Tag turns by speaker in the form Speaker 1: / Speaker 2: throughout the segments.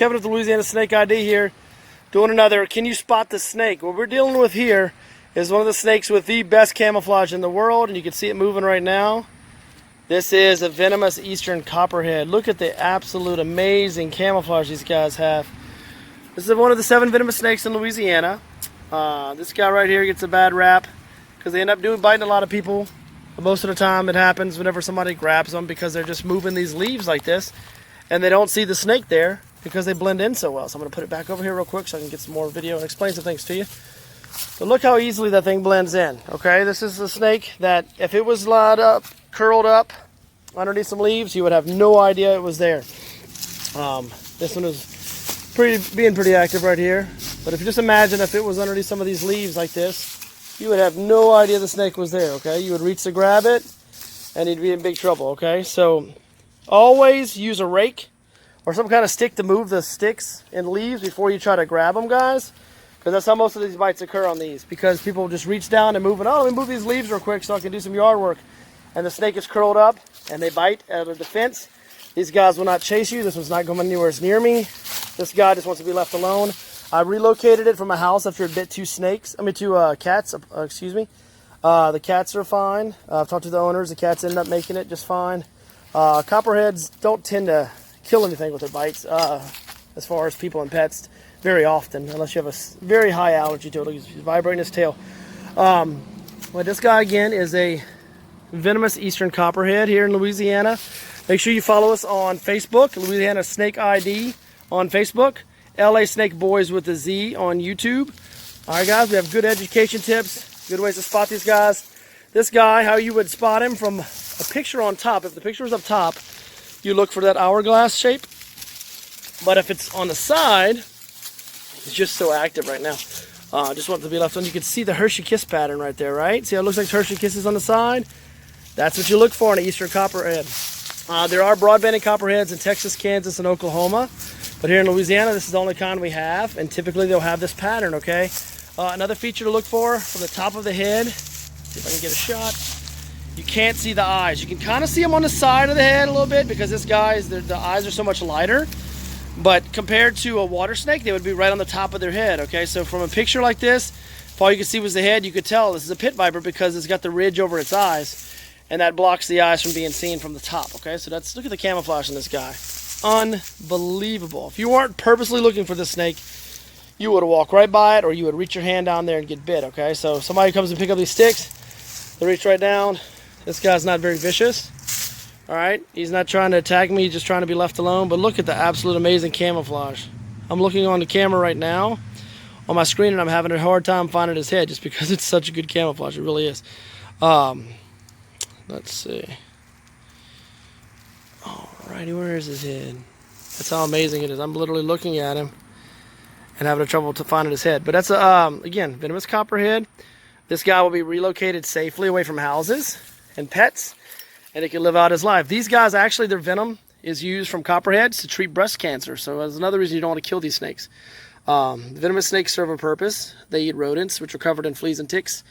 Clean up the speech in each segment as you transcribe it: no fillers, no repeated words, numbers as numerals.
Speaker 1: Kevin with the Louisiana Snake ID here, doing another Can You Spot the Snake? What we're dealing with here is one of the snakes with the best camouflage in the world, and you can see it moving right now. This is a venomous eastern copperhead. Look at the absolute amazing camouflage these guys have. This is one of the 7 venomous snakes in Louisiana. This guy right here gets a bad rap because they end up biting a lot of people. But most of the time it happens whenever somebody grabs them because they're just moving these leaves like this and they don't see the snake there because they blend in so well. So I'm going to put it back over here real quick so I can get some more video and explain some things to you. But look how easily that thing blends in. Okay, this is a snake that if it was lined up, curled up underneath some leaves, you would have no idea it was there. This one is being pretty active right here. But if you just imagine if it was underneath some of these leaves like this, you would have no idea the snake was there, okay? You would reach to grab it, and you'd be in big trouble, okay? So always use a rake or some kind of stick to move the sticks and leaves before you try to grab them, guys. Because that's how most of these bites occur on these. Because people just reach down and move it. Oh, let me move these leaves real quick so I can do some yard work. And the snake is curled up, and they bite out of defense. These guys will not chase you. This one's not going anywhere near me. This guy just wants to be left alone. I relocated it from a house after it bit 2 cats, excuse me. The cats are fine. I've talked to the owners. The cats ended up making it just fine. Copperheads don't tend to kill anything with their bites, as far as people and pets, very often, unless you have a very high allergy to it. He's vibrating his tail. Well, this guy, again, is a venomous eastern copperhead here in Louisiana. Make sure you follow us on Facebook, Louisiana Snake ID on Facebook. LA Snake Boys with a Z on YouTube. Alright guys, we have good education tips, good ways to spot these guys. This guy, how you would spot him from a picture on top. If the picture is up top, you look for that hourglass shape. But if it's on the side, it's just so active right now. Just want it to be left on. You can see the Hershey Kiss pattern right there, right? See how it looks like Hershey Kisses on the side? That's what you look for in an eastern copperhead. There are broadbanded copperheads in Texas, Kansas, and Oklahoma. But here in Louisiana, this is the only kind we have, and typically they'll have this pattern, okay? Another feature to look for from the top of the head, see if I can get a shot. You can't see the eyes. You can kind of see them on the side of the head a little bit because this guy's, the eyes are so much lighter. But compared to a water snake, they would be right on the top of their head, okay? So from a picture like this, if all you could see was the head, you could tell this is a pit viper because it's got the ridge over its eyes, and that blocks the eyes from being seen from the top, okay? So that's, look at the camouflage in this guy. Unbelievable. If you weren't purposely looking for this snake, you would have walked right by it or you would reach your hand down there and get bit, okay? So if somebody comes and pick up these sticks, they reach right down. This guy's not very vicious, all right? He's not trying to attack me, he's just trying to be left alone. But look at the absolute amazing camouflage. I'm looking on the camera right now on my screen and I'm having a hard time finding his head just because it's such a good camouflage. It really is. Let's see. Alrighty, where is his head? That's how amazing it is. I'm literally looking at him and having trouble to find his head. But that's again, venomous copperhead. This guy will be relocated safely away from houses and pets, and he can live out his life. These guys, actually, their venom is used from copperheads to treat breast cancer. So that's another reason you don't want to kill these snakes. Venomous snakes serve a purpose. They eat rodents, which are covered in fleas and ticks,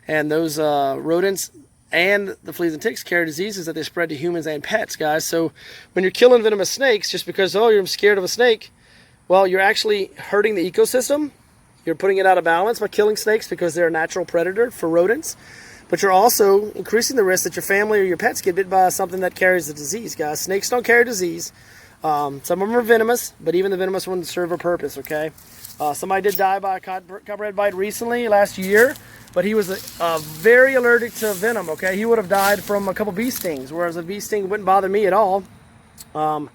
Speaker 1: and those rodents and the fleas and ticks carry diseases that they spread to humans and pets, guys. So when you're killing venomous snakes just because, oh, you're scared of a snake, well, you're actually hurting the ecosystem. You're putting it out of balance by killing snakes because they're a natural predator for rodents. But you're also increasing the risk that your family or your pets get bit by something that carries the disease, guys. Snakes don't carry disease. Some of them are venomous, but even the venomous ones serve a purpose, okay? Somebody did die by a copperhead bite recently, last year. But he was very allergic to venom, okay? He would have died from a couple bee stings, whereas a bee sting wouldn't bother me at all. So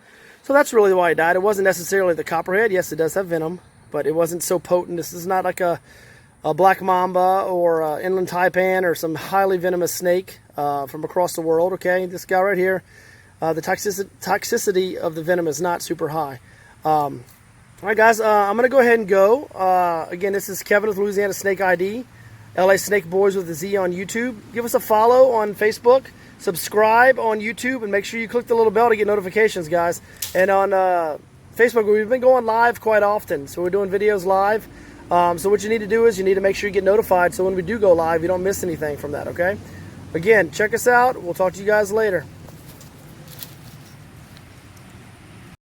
Speaker 1: that's really why he died. It wasn't necessarily the copperhead. Yes, it does have venom, but it wasn't so potent. This is not like a black mamba or inland taipan or some highly venomous snake from across the world, okay? This guy right here, the toxicity of the venom is not super high. All right, guys, I'm going to go ahead and go. Again, this is Kevin with Louisiana Snake ID. LA Snake Boys with a Z on YouTube. Give us a follow on Facebook. Subscribe on YouTube and make sure you click the little bell to get notifications, guys. And on Facebook, we've been going live quite often. So we're doing videos live. So what you need to do is you need to make sure you get notified so when we do go live, you don't miss anything from that, okay? Again, check us out. We'll talk to you guys later.